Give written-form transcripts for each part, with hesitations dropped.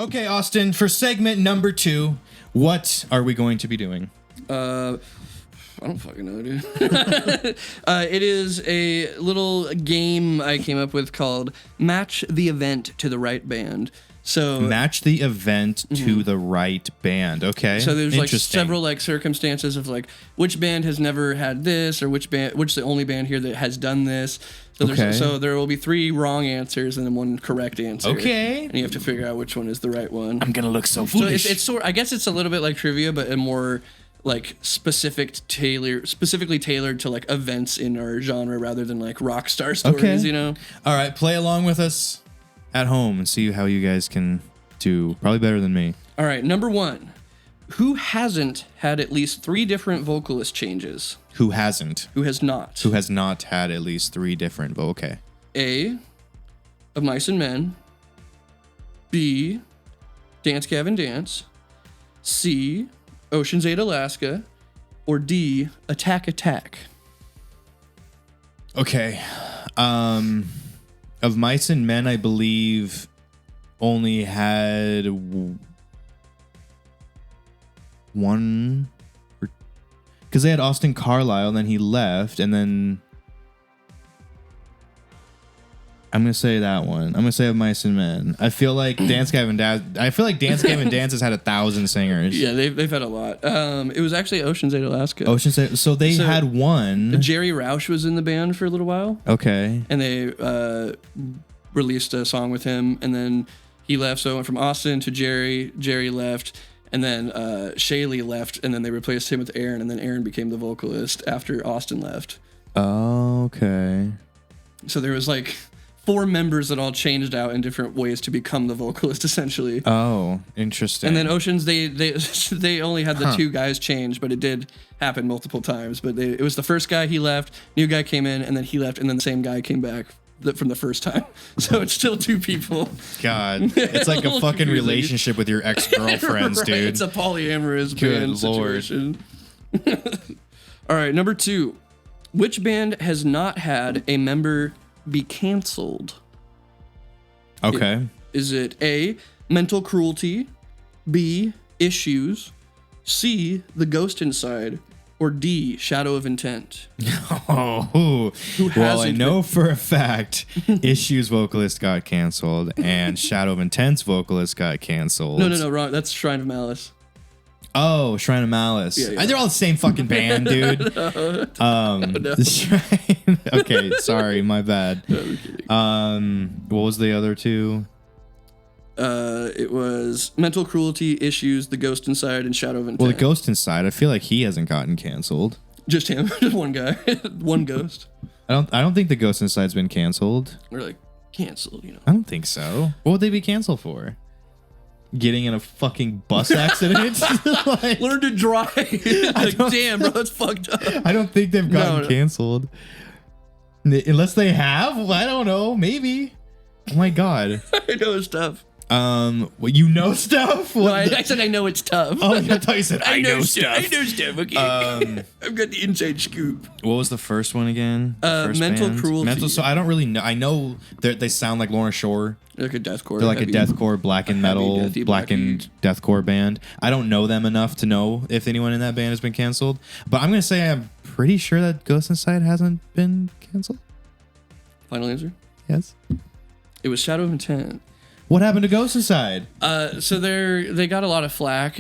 Okay, Austin, for segment number 2, what are we going to be doing? I don't fucking know, dude. It is a little game I came up with called Match the Event to the Right Band. So match the event to the right band. Okay. So there's like several like circumstances of like which band has never had this or which the only band here that has done this. So so there will be 3 wrong answers and then 1 correct answer. Okay. And you have to figure out which one is the right one. I'm gonna look so foolish. So it's sort. I guess it's a little bit like trivia, but a more like specifically tailored to like events in our genre rather than like rock star stories. You know. All right, play along with us at home and see how you guys can do. Probably better than me. All right, number 1. Who hasn't had at least 3 different vocalist changes? Who hasn't? Who has not? Who has not had at least 3 different Okay. A, of Mice and Men. B, Dance Gavin Dance. C, Ocean's 8 Alaska. Or D, Attack Attack. Okay. Of Mice and Men, I believe only had 1, because they had Austin Carlisle, and then he left, and then I'm gonna say that one. I'm gonna say of Mice and Men. I feel like Dance Gavin Dance has had 1,000 singers. Yeah, they've had a lot. It was actually Ocean's 8 Alaska. Ocean's 8. So they had one. Jerry Roush was in the band for a little while. Okay. And they released a song with him, and then he left. So it went from Austin to Jerry. Jerry left, and then Shaylee left, and then they replaced him with Aaron, and then Aaron became the vocalist after Austin left. Okay. So there was like 4 members that all changed out in different ways to become the vocalist, essentially. Oh, interesting. And then Oceans, they only had the 2 guys change, but it did happen multiple times. But it was the first guy, he left, new guy came in, and then he left, and then the same guy came back from the first time. So it's still 2 people. God, it's like a fucking relationship with your ex-girlfriends, right, dude. It's a polyamorous band situation. All right, number 2. Which band has not had a member be canceled? Okay. Is it A, Mental Cruelty, B, Issues, C, The Ghost Inside, or D, Shadow of Intent? Oh, well, I know for a fact Issues vocalist got canceled and Shadow of Intent's vocalist got canceled. No, wrong. That's Shrine of Malice. Oh, Shrine of Malice. Yeah. They're all the same fucking band, dude. No. Shrine. Okay, sorry, my bad. No, I'm kidding. What was the other 2? It was Mental Cruelty, Issues, The Ghost Inside, and Shadow of Intent. Well, The Ghost Inside, I feel like he hasn't gotten canceled. Just him, just one guy, one ghost. I don't think The Ghost Inside's been canceled. Or like canceled, you know. I don't think so. What would they be canceled for? Getting in a fucking bus accident? Like, learn to drive. Like, damn, bro, that's fucked up. I don't think they've gotten canceled. Unless they have? I don't know. Maybe. Oh my God. I know it's tough. Well, you know stuff? No, I said I know it's tough. Oh, I thought you said I know stuff. I know stuff, okay. I've got the inside scoop. What was the first one again? Mental Cruelty. So I don't really know. I know they sound like Lorna Shore. They're like a deathcore. They're like a deathcore, blackened metal, blackened deathcore band. I don't know them enough to know if anyone in that band has been canceled. But I'm going to say I'm pretty sure that Ghost Inside hasn't been canceled. Final answer? Yes. It was Shadow of Intent. What happened to Ghost Inside? So they got a lot of flack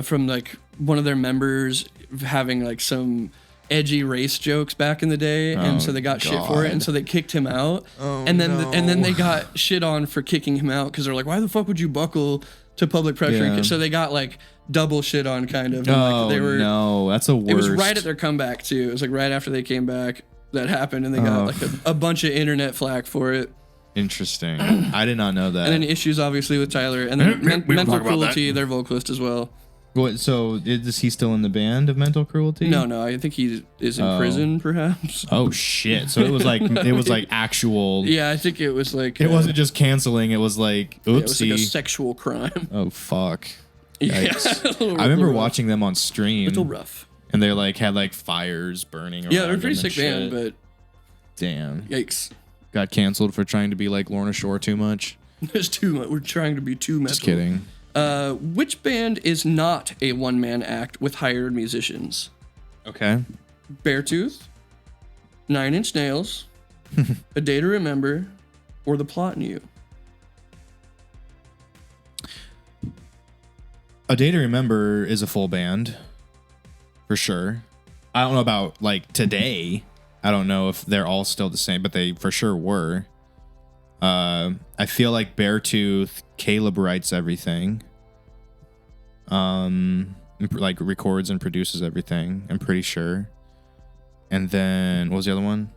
from like one of their members having like some edgy race jokes back in the day, and so they got shit for it, and so they kicked him out. And then they got shit on for kicking him out because they're like, why the fuck would you buckle to public pressure? Yeah. So they got like double shit on, kind of. And, like, they were, no, that's a worst. It was right at their comeback too. It was like right after they came back that happened, and they got like a bunch of internet flack for it. Interesting. I did not know that. And then Issues, obviously, with Tyler. And then Mental Cruelty, their vocalist as well. What? So is he still in the band of Mental Cruelty? No. I think he is in prison, perhaps. Oh shit! So it was like actual. Yeah, I think it was like. It wasn't just canceling. It was like oopsie. It was like a sexual crime. Oh fuck! Yikes. Yeah. I remember watching them on stream. A little rough. And they like had like fires burning. Yeah, they're a pretty sick band, but. Damn. Yikes. Got canceled for trying to be like Lorna Shore too much. There's too much. We're trying to be too metal. Just kidding. Which band is not a one-man act with hired musicians? Okay. Beartooth, Nine Inch Nails, A Day to Remember, or The Plot in You? A Day to Remember is a full band, for sure. I don't know about like today. I don't know if they're all still the same, but they for sure were. I feel like Beartooth, Caleb writes everything. Like records and produces everything. I'm pretty sure. And then what was the other one?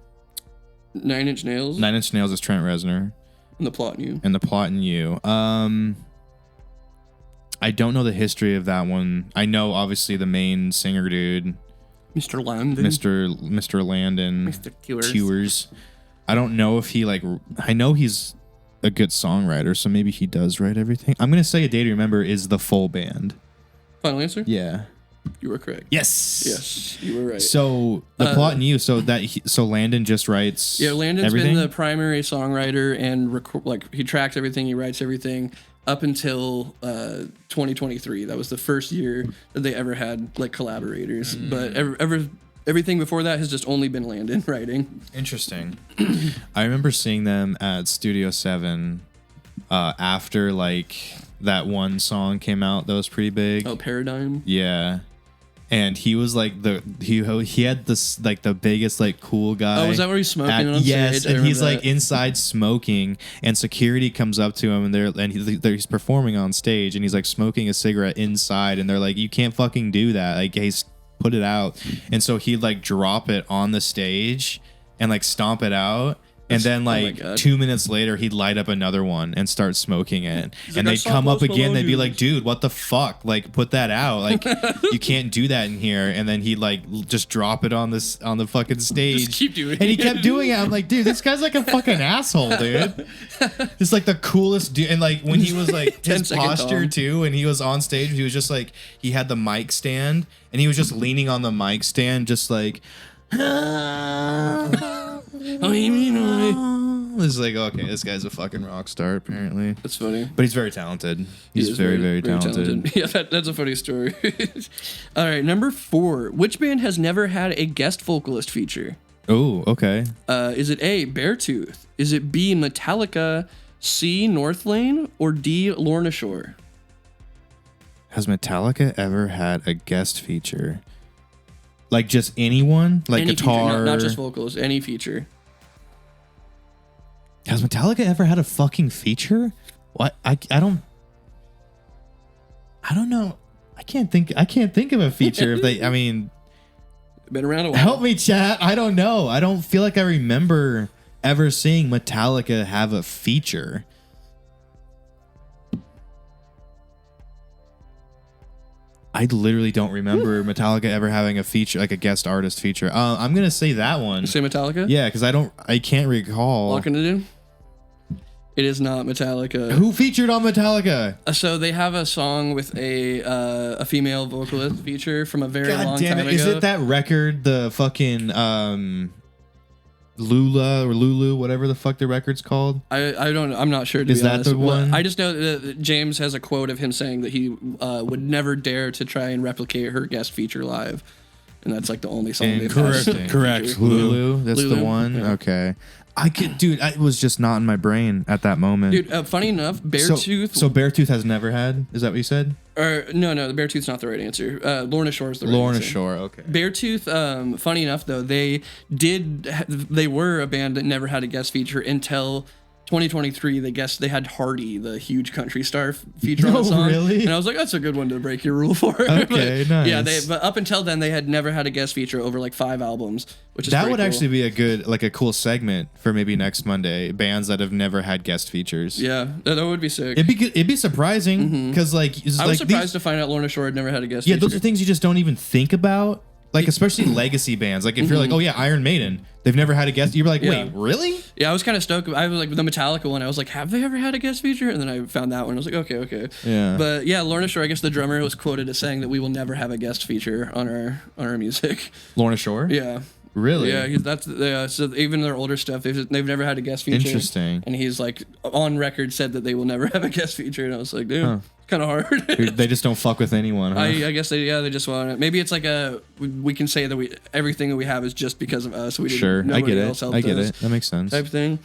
Nine Inch Nails. Nine Inch Nails is Trent Reznor. And The Plot in You. And The Plot in You. I don't know the history of that one. I know obviously the main singer dude, Mr. Landon. Mr. Landon. Mr. Tewers. I don't know if he like. I know he's a good songwriter, so maybe he does write everything. I'm gonna say A Day to Remember is the full band. Final answer? Yeah. You were correct. Yes, you were right. So The Plot in You. So Landon just writes. Yeah, Landon's everything? been the primary songwriter and he tracks everything, he writes everything up until 2023. That was the first year that they ever had like collaborators. But everything before that has just only been Landon writing. Interesting. I remember seeing them at Studio 7 after like that one song came out that was pretty big. Oh, Paradigm? Yeah. And he was like he had this like the biggest like cool guy. Oh, was that where he's smoking on yes, stage? and he's like inside smoking, and security comes up to him, and he's performing on stage, and he's like smoking a cigarette inside, and they're like, "You can't fucking do that! Like, hey, put it out." And so he'd like drop it on the stage and like stomp it out. And then, like, 2 minutes later, he'd light up another one and start smoking it. And they'd come up again. They'd be like, dude, what the fuck? Like, put that out. Like, you can't do that in here. And then he'd, like, just drop it on the fucking stage. Just keep doing it. And he kept doing it. I'm like, dude, this guy's like a fucking asshole, dude. Just, like, the coolest dude. And, like, when he was, like, his posture, too, and he was on stage, he was just, like, he had the mic stand. And he was just leaning on the mic stand, just, like... It's like, okay, this guy's a fucking rock star, apparently. That's funny. But he's very talented. He's very, very talented. Yeah, that's a funny story. All right, number 4. Which band has never had a guest vocalist feature? Oh, okay. Is it A, Beartooth? Is it B, Metallica? C, Northlane? Or D, Lorna Shore? Has Metallica ever had a guest feature? Like just anyone? Like any guitar? Feature, not just vocals, any feature. Has Metallica ever had a fucking feature? What? I don't know. I can't think of a feature if they, I mean, been around a while. Help me, chat. I don't know. I don't feel like I remember ever seeing Metallica have a feature. I literally don't remember Metallica ever having a feature, like a guest artist feature. I'm gonna say that one. You say Metallica? Yeah, because I can't recall. Locking it in. It is not Metallica. Who featured on Metallica? So they have a song with a female vocalist feature from a very long time ago. Is it that record, the fucking Lula or Lulu, whatever the fuck the record's called? I don't know. I'm not sure. Is that the one? I just know that James has a quote of him saying that he would never dare to try and replicate her guest feature live, and that's like the only song they've had. Correct. Lulu. That's Lulu. the one. Yeah. Okay. It was just not in my brain at that moment. Dude, funny enough, Beartooth. So Beartooth has never had. Is that what you said? Or no, the Beartooth's not the right answer. Lorna Shore is the right answer. Lorna Shore. Okay. Beartooth. Funny enough, though, they were a band that never had a guest feature until 2023. They had Hardy, the huge country star, feature on the song. Really? And I was like, that's a good one to break your rule for. Okay, nice. Yeah, but up until then, they had never had a guest feature over like 5 albums, which is that would cool. actually be a cool segment for maybe next Monday. Bands that have never had guest features. Yeah, that would be sick. It'd be surprising because I was surprised to find out Lorna Shore had never had a guest feature. feature. Those are things you just don't even think about. Like, especially legacy bands. Like, if you're like, oh yeah, Iron Maiden, they've never had a guest. You're like, wait, really? Yeah, I was kind of stoked. I was like, the Metallica one, I was like, have they ever had a guest feature? And then I found that one. I was like, okay. Yeah. But yeah, Lorna Shore, I guess the drummer was quoted as saying that we will never have a guest feature on our music. Lorna Shore? Yeah. Really? Yeah, so even their older stuff, they've never had a guest feature. Interesting. And he's like on record said that they will never have a guest feature, and I was like, dude, it's kind of hard. They just don't fuck with anyone. Huh? I guess they just want it. Maybe it's like we can say that everything that we have is just because of us. We didn't. I get it. Else helped I get us it. That makes sense. Type thing.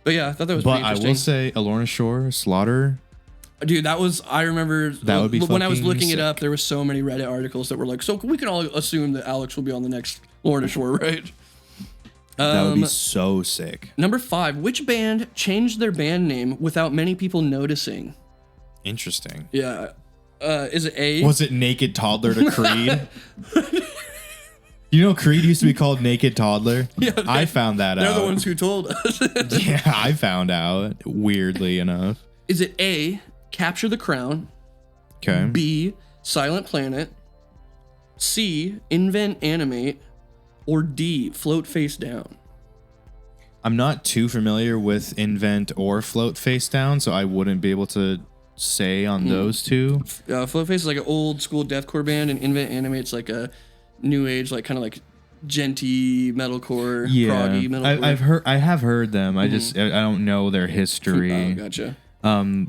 But yeah, I thought that was. But pretty I interesting. will say, Alorna Shore, Slaughter. Dude, I remember that would be when I was looking sick. it up, there was so many Reddit articles that were like, so we can all assume that Alex will be on the next Lorna Shore, right? That would be so sick. Number 5, which band changed their band name without many people noticing? Interesting. Yeah. Is it A? Was it Naked Toddler to Creed? You know, Creed used to be called Naked Toddler. Yeah, I found that out. They're the ones who told us. Yeah, I found out, weirdly enough. Is it A, Capture the Crown? Okay. B, Silent Planet? C, Invent Animate? Or D, Float Face Down? I'm not too familiar with Invent or Float Face Down, so I wouldn't be able to say on those two. Float Face is like an old school deathcore band, and Invent Animate's like a new age, like kind of like genty metalcore, proggy metalcore. I have heard them. I don't know their history. Oh, gotcha.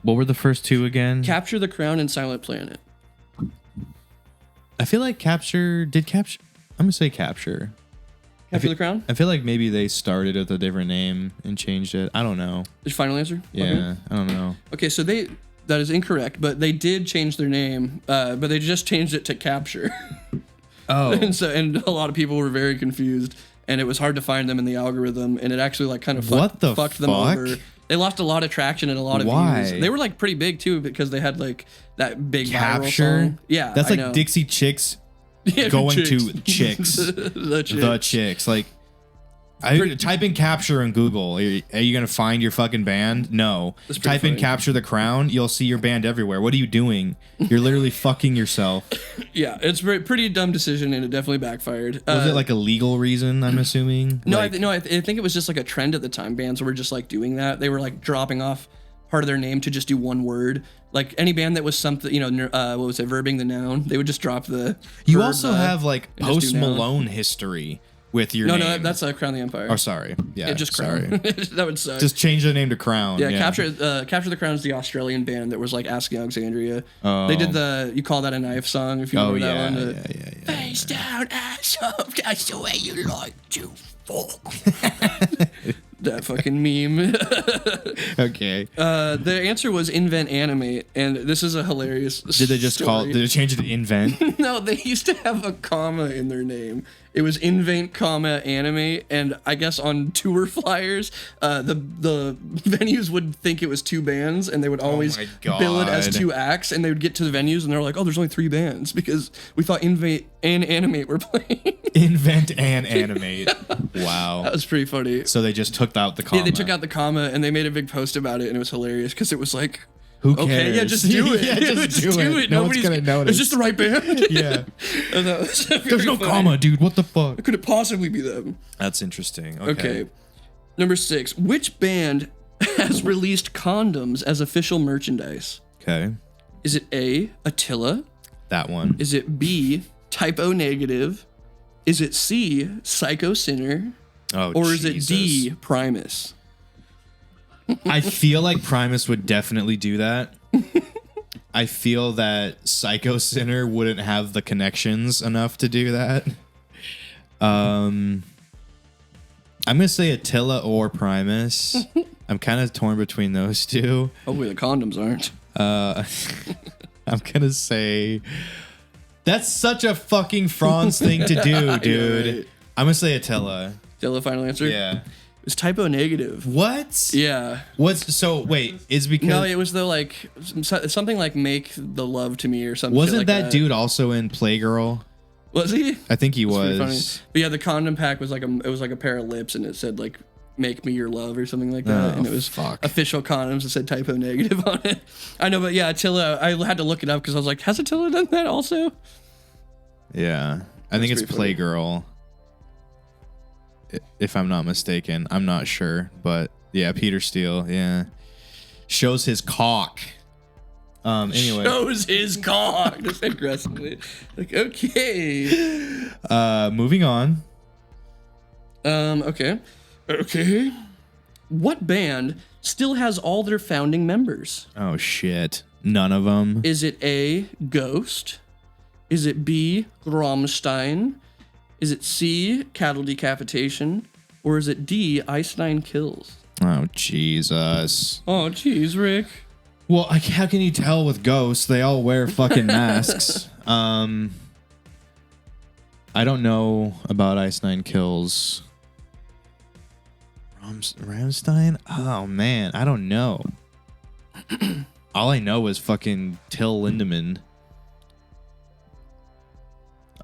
What were the first two again? Capture the Crown and Silent Planet. I feel like Capture. I'm gonna say Capture. Capture the Crown? I feel like maybe they started with a different name and changed it. I don't know. Is your final answer? Yeah, okay. I don't know. Okay, so that is incorrect, but they did change their name, but they just changed it to Capture. Oh. and a lot of people were very confused, and it was hard to find them in the algorithm, and it actually like kind of fucked them over. They lost a lot of traction and a lot of views. They were like pretty big too because they had like that big Capture. Viral song. Yeah, that's like Dixie Chicks going to Chicks. The Chicks. Like, type in Capture in Google. Are you gonna find your fucking band? No. Type in Capture the Crown. You'll see your band everywhere. What are you doing? You're literally fucking yourself. Yeah, it's a pretty dumb decision, and it definitely backfired. Was it like a legal reason? I'm assuming. No, I think it was just like a trend at the time. Bands were just like doing that. They were like dropping off part of their name to just do one word. Like any band that was something, what was it, verbing the noun? They would just drop the. You also have like Post Malone history with your name. No, that's Crown the Empire. Oh, sorry. Yeah, just Crown. That would suck. Just change the name to Crown. Yeah, Capture the Crown is the Australian band that was like Asking Alexandria. Oh. They did the You Call That a Knife song, if you remember that one. Yeah. Face down, ass up, that's the way you like to fuck. That fucking meme. Okay. The answer was Invent Animate, and this is a hilarious Did they just story. did they change it to Invent? No, they used to have a comma in their name. It was Invent, Animate, and I guess on tour flyers, the venues would think it was two bands, and they would always bill it as two acts, and they would get to the venues, and they're like, oh, there's only three bands, because we thought Invent and Animate were playing. Invent and Animate. Wow. That was pretty funny. So they just took out the comma. Yeah, they took out the comma, and they made a big post about it, and it was hilarious, because it was like, who cares? Okay, yeah, just do it. Yeah, just do it. No one's gonna notice. Is this the right band? Yeah. There's no comma, dude. What the fuck? Could it possibly be them? That's interesting. Okay. Number 6. Which band has released condoms as official merchandise? Okay. Is it A, Attila? That one. Is it B, Typo Negative? Is it C, Psycho Sinner? Oh, or is it D, Primus? I feel like Primus would definitely do that. I feel that Psycho Sinner wouldn't have the connections enough to do that. I'm gonna say Attila or Primus. I'm kind of torn between those two. Hopefully the condoms aren't. I'm gonna say that's such a fucking Franz thing to do, dude. Yeah, right. I'm gonna say Attila. Attila, final answer? Yeah. It's Typo Negative. What? Yeah. Is because no, it was something like Make the Love to Me or something. Wasn't like that dude also in Playgirl? Was he? I think he was. But yeah, the condom pack was like a pair of lips, and it said like "Make Me Your Love" or something like that, and it was official condoms that said Typo Negative on it. I know, but yeah, Attila. I had to look it up because I was like, has Attila done that also? Yeah, I think it's Playgirl. If I'm not mistaken, I'm not sure, but yeah, Peter Steele, yeah, shows his cock. Anyway, shows his cock just aggressively. Like, okay. Moving on. Okay. What band still has all their founding members? Oh, shit. None of them. Is it A, Ghost? Is it B, Rammstein? Is it C, Cattle Decapitation? Or is it D, Ice Nine Kills? Oh, Jesus. Oh, jeez, Rick. Well, how can you tell with ghosts? They all wear fucking masks. I don't know about Ice Nine Kills. Rammstein? Oh, man. I don't know. All I know is fucking Till Lindemann.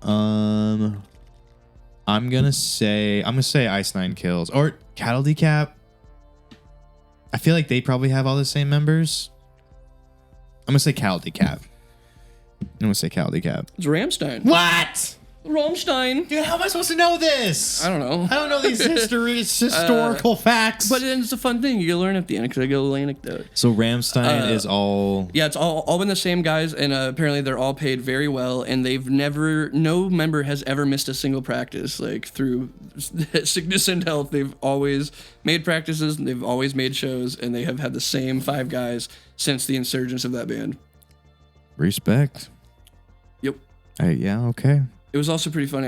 I'm gonna say Ice Nine Kills or Cattle Decap. I feel like they probably have all the same members. I'm gonna say Cattle Decap. It's Rammstein. What? Rammstein. Dude, how am I supposed to know this? I don't know. I don't know these historical facts. But it's a fun thing. You learn at the end because I get a little anecdote. So Rammstein is all... Yeah, it's all been the same guys, and apparently they're all paid very well, and no member has ever missed a single practice. Like, through sickness and health, they've always made practices, and they've always made shows, and they have had the same 5 guys since the insurgence of that band. Respect. Yep. Yeah, okay. It was also pretty funny.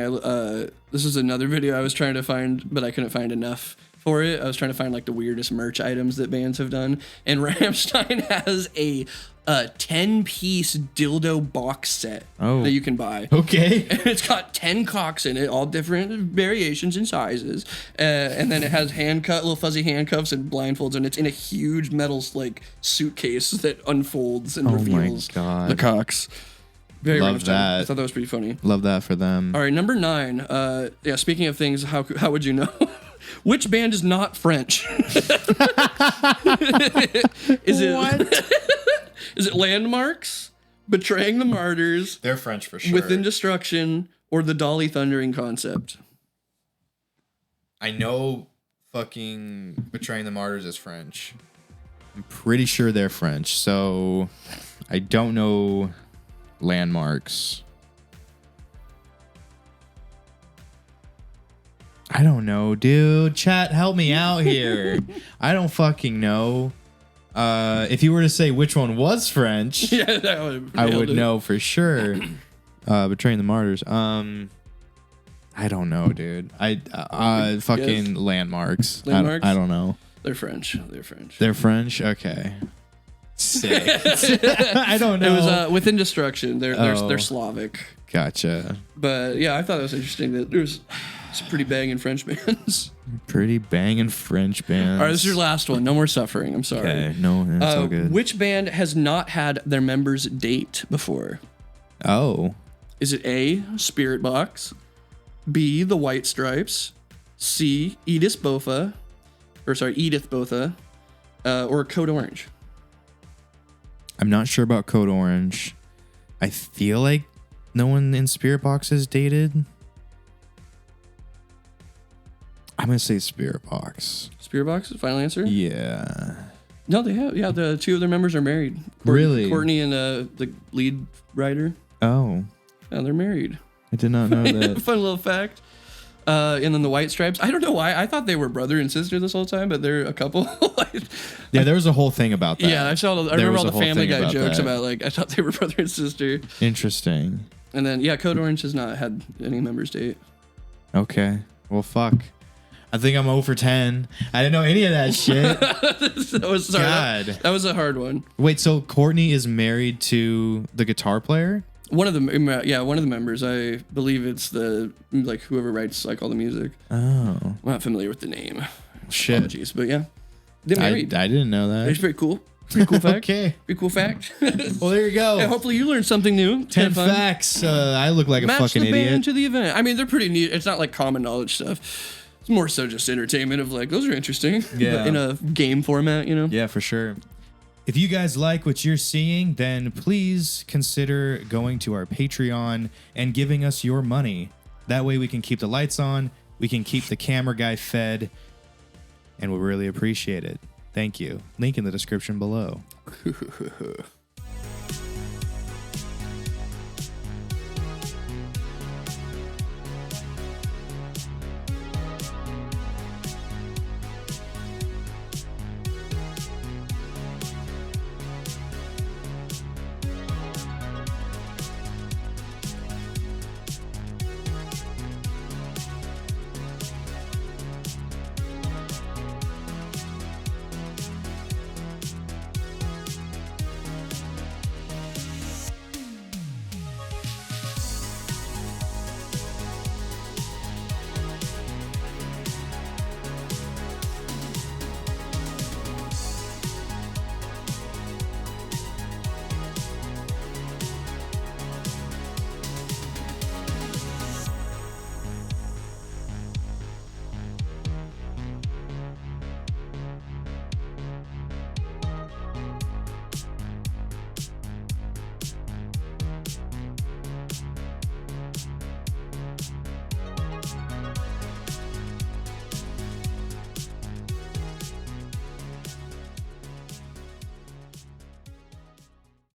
This is another video I was trying to find, but I couldn't find enough for it. I was trying to find like the weirdest merch items that bands have done, and Rammstein has a 10-piece dildo box set that you can buy. Okay. And it's got 10 cocks in it, all different variations and sizes, and then it has little fuzzy handcuffs and blindfolds, and it's in a huge metal like suitcase that unfolds and reveals the cocks. Very Love that. I thought that was pretty funny. Love that for them. All right, number 9. Yeah, speaking of things, how would you know? Which band is not French? Is it Landmarks, Betraying the Martyrs? They're French for sure. Within Destruction, or the Dolly Thundering Concept? I know fucking Betraying the Martyrs is French. I'm pretty sure they're French, so I don't know Landmarks. I don't know, dude. Chat, help me out here. I don't fucking know. If you were to say which one was French, I would know for sure. Betraying the Martyrs. I don't know, dude. Fucking Landmarks. Landmarks? I don't know. They're French. They're French? Okay. Sick. I don't know. It was Within Destruction. They're Slavic. Gotcha. But yeah, I thought it was interesting that there's some pretty banging French bands. All right, this is your last one. No more suffering. I'm sorry. Okay, no, that's all good. Which band has not had their members date before? Oh. Is it A, Spirit Box, B, The White Stripes, C, Edith Botha, or Code Orange? I'm not sure about Code Orange. I feel like no one in Spirit Box has dated. I'm going to say Spirit Box. Spirit Box is the final answer? Yeah. No, they have. Yeah, the 2 of their members are married. Really? Courtney and the lead writer. Oh. Yeah, they're married. I did not know that. Fun little fact. And then the White Stripes. I don't know why. I thought they were brother and sister this whole time, but they're a couple. Yeah, there was a whole thing about that. Yeah, I remember all the Family Guy jokes about like I thought they were brother and sister. Interesting. And then yeah, Code Orange has not had any members date. Okay. Well, fuck. I think I'm 0 for 10. I didn't know any of that shit. That was a hard one. Wait, so Courtney is married to the guitar player? One of the members. I believe it's whoever writes like all the music. Oh. I'm not familiar with the name. Shit. Apologies, but yeah, they're married. I didn't know that. It's pretty cool. Pretty cool fact. Okay. Pretty cool fact. Well, there you go. Yeah, hopefully you learned something new. 10 facts. I look like a fucking idiot. Match the band to the event. I mean, they're pretty neat. It's not like common knowledge stuff. It's more so just entertainment of like, those are interesting. Yeah. In a game format, you know? Yeah, for sure. If you guys like what you're seeing, then please consider going to our Patreon and giving us your money. That way we can keep the lights on, we can keep the camera guy fed, and we'll really appreciate it. Thank you. Link in the description below.